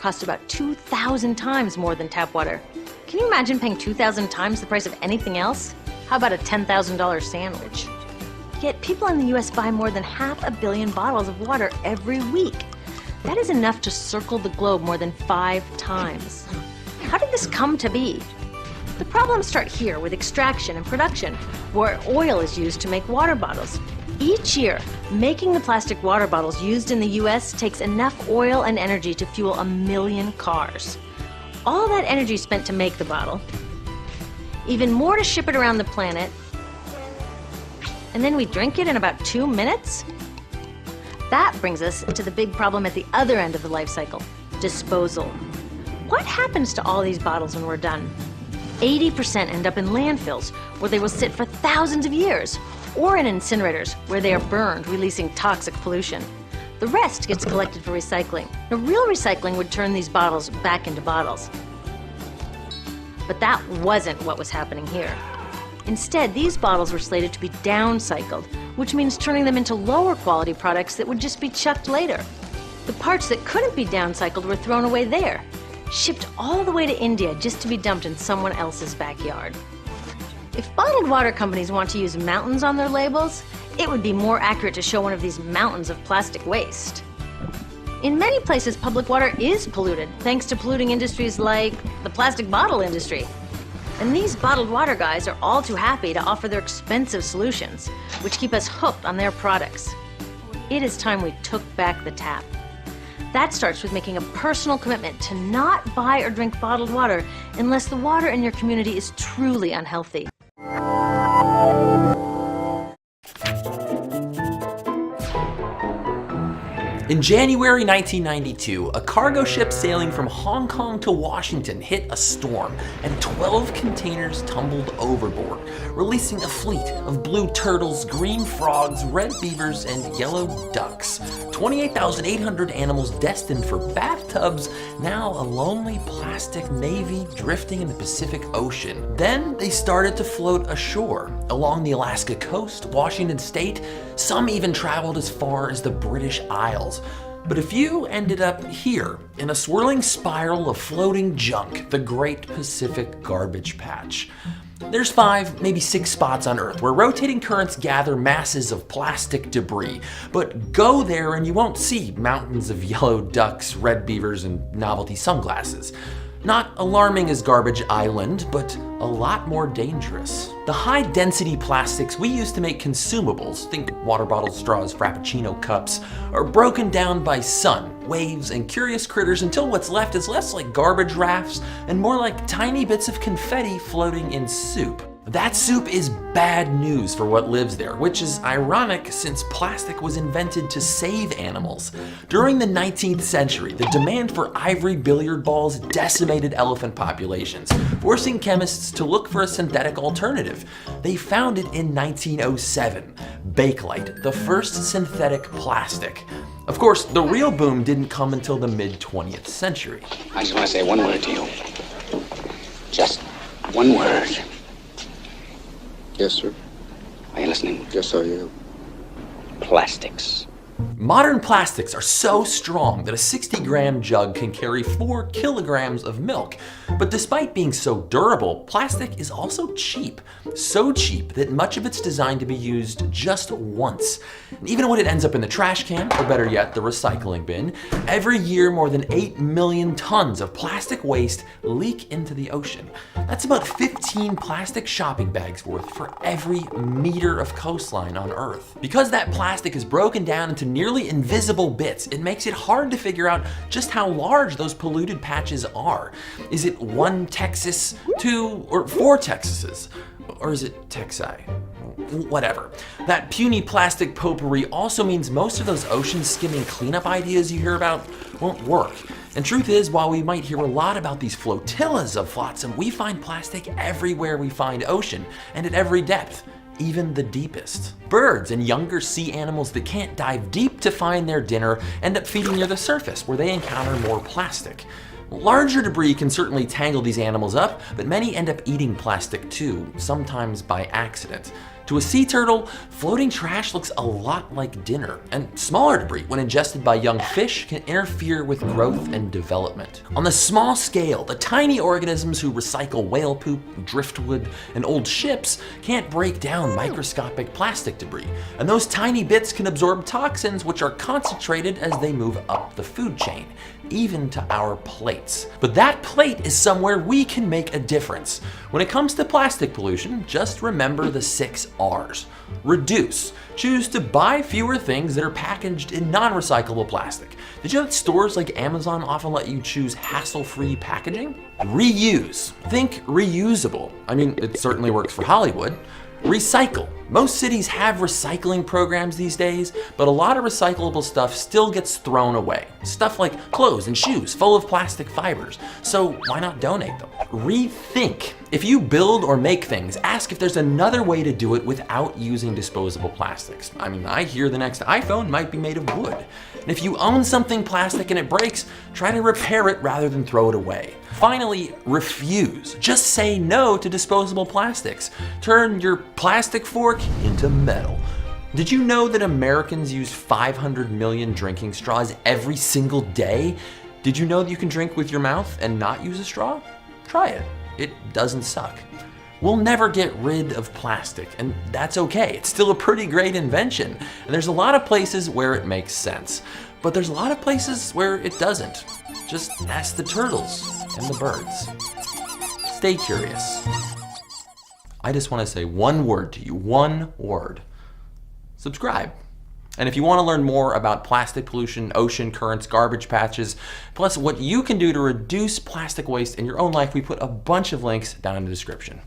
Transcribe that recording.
costs about 2,000 times more than tap water. Can you imagine paying 2,000 times the price of anything else? How about a $10,000 sandwich? Yet people in the US buy more than 500 million bottles of water every week. That is enough to circle the globe more than 5 times. How did this come to be? The problems start here with extraction and production, where oil is used to make water bottles. Each year, making the plastic water bottles used in the US takes enough oil and energy to fuel 1 million cars. All that energy spent to make the bottle, even more to ship it around the planet, and then we drink it in about 2 minutes? That brings us to the big problem at the other end of the life cycle, disposal. What happens to all these bottles when we're done? 80% end up in landfills, where they will sit for thousands of years, or in incinerators, where they are burned, releasing toxic pollution. The rest gets collected for recycling. Now, real recycling would turn these bottles back into bottles. But that wasn't what was happening here. Instead, these bottles were slated to be downcycled, which means turning them into lower quality products that would just be chucked later. The parts that couldn't be downcycled were thrown away there, shipped all the way to India just to be dumped in someone else's backyard. If bottled water companies want to use mountains on their labels, it would be more accurate to show one of these mountains of plastic waste. In many places, public water is polluted, thanks to polluting industries like the plastic bottle industry. And these bottled water guys are all too happy to offer their expensive solutions, which keep us hooked on their products. It is time we took back the tap. That starts with making a personal commitment to not buy or drink bottled water unless the water in your community is truly unhealthy. In January 1992, a cargo ship sailing from Hong Kong to Washington hit a storm, and 12 containers tumbled overboard, releasing a fleet of blue turtles, green frogs, red beavers, and yellow ducks. 28,800 animals destined for bathtubs, now a lonely plastic navy drifting in the Pacific Ocean. Then they started to float ashore along the Alaska coast, Washington state. Some even traveled as far as the British Isles. But a few ended up here, in a swirling spiral of floating junk, the Great Pacific Garbage Patch. There's 5, maybe 6 spots on Earth where rotating currents gather masses of plastic debris. But go there and you won't see mountains of yellow ducks, red beavers, and novelty sunglasses. Not alarming as Garbage Island, but a lot more dangerous. The high-density plastics we use to make consumables, think water bottles, straws, Frappuccino cups, are broken down by sun, waves, and curious critters until what's left is less like garbage rafts and more like tiny bits of confetti floating in soup. That soup is bad news for what lives there, which is ironic since plastic was invented to save animals. During the 19th century, the demand for ivory billiard balls decimated elephant populations, forcing chemists to look for a synthetic alternative. They found it in 1907, Bakelite, the first synthetic plastic. Of course, the real boom didn't come until the mid-20th century. I just want to say one word to you. Just one word. Yes, sir. Are you listening? Yes, I am. Plastics. Modern plastics are so strong that a 60-gram jug can carry 4 kilograms of milk. But despite being so durable, plastic is also cheap. So cheap that much of it's designed to be used just once. And even when it ends up in the trash can, or better yet, the recycling bin, every year more than 8 million tons of plastic waste leak into the ocean. That's about 15 plastic shopping bags worth for every meter of coastline on Earth. Because that plastic is broken down into nearly invisible bits, it makes it hard to figure out just how large those polluted patches are. Is it 1 Texas, 2 or 4 Texases? Or is it Texi? Whatever. That puny plastic potpourri also means most of those ocean skimming cleanup ideas you hear about won't work. And truth is, while we might hear a lot about these flotillas of flotsam, we find plastic everywhere we find ocean, and at every depth. Even the deepest. Birds and younger sea animals that can't dive deep to find their dinner end up feeding near the surface where they encounter more plastic. Larger debris can certainly tangle these animals up, but many end up eating plastic too, sometimes by accident. To a sea turtle, floating trash looks a lot like dinner, and smaller debris, when ingested by young fish, can interfere with growth and development. On the small scale, the tiny organisms who recycle whale poop, driftwood, and old ships can't break down microscopic plastic debris, and those tiny bits can absorb toxins which are concentrated as they move up the food chain, even to our plates. But that plate is somewhere we can make a difference. When it comes to plastic pollution, just remember the 6 R's. Reduce. Choose to buy fewer things that are packaged in non-recyclable plastic. Did you know that stores like Amazon often let you choose hassle-free packaging? Reuse. Think reusable. I mean, it certainly works for Hollywood. Recycle. Most cities have recycling programs these days, but a lot of recyclable stuff still gets thrown away. Stuff like clothes and shoes full of plastic fibers. So why not donate them? Rethink. If you build or make things, ask if there's another way to do it without using disposable plastics. I mean, I hear the next iPhone might be made of wood. And if you own something plastic and it breaks, try to repair it rather than throw it away. Finally, refuse. Just say no to disposable plastics. Turn your plastic fork into metal. Did you know that Americans use 500 million drinking straws every single day? Did you know that you can drink with your mouth and not use a straw? Try it. It doesn't suck. We'll never get rid of plastic, and that's okay. It's still a pretty great invention, and there's a lot of places where it makes sense. But there's a lot of places where it doesn't. Just ask the turtles and the birds. Stay curious. I just want to say one word to you, one word. Subscribe. And if you want to learn more about plastic pollution, ocean currents, garbage patches, plus what you can do to reduce plastic waste in your own life, we put a bunch of links down in the description.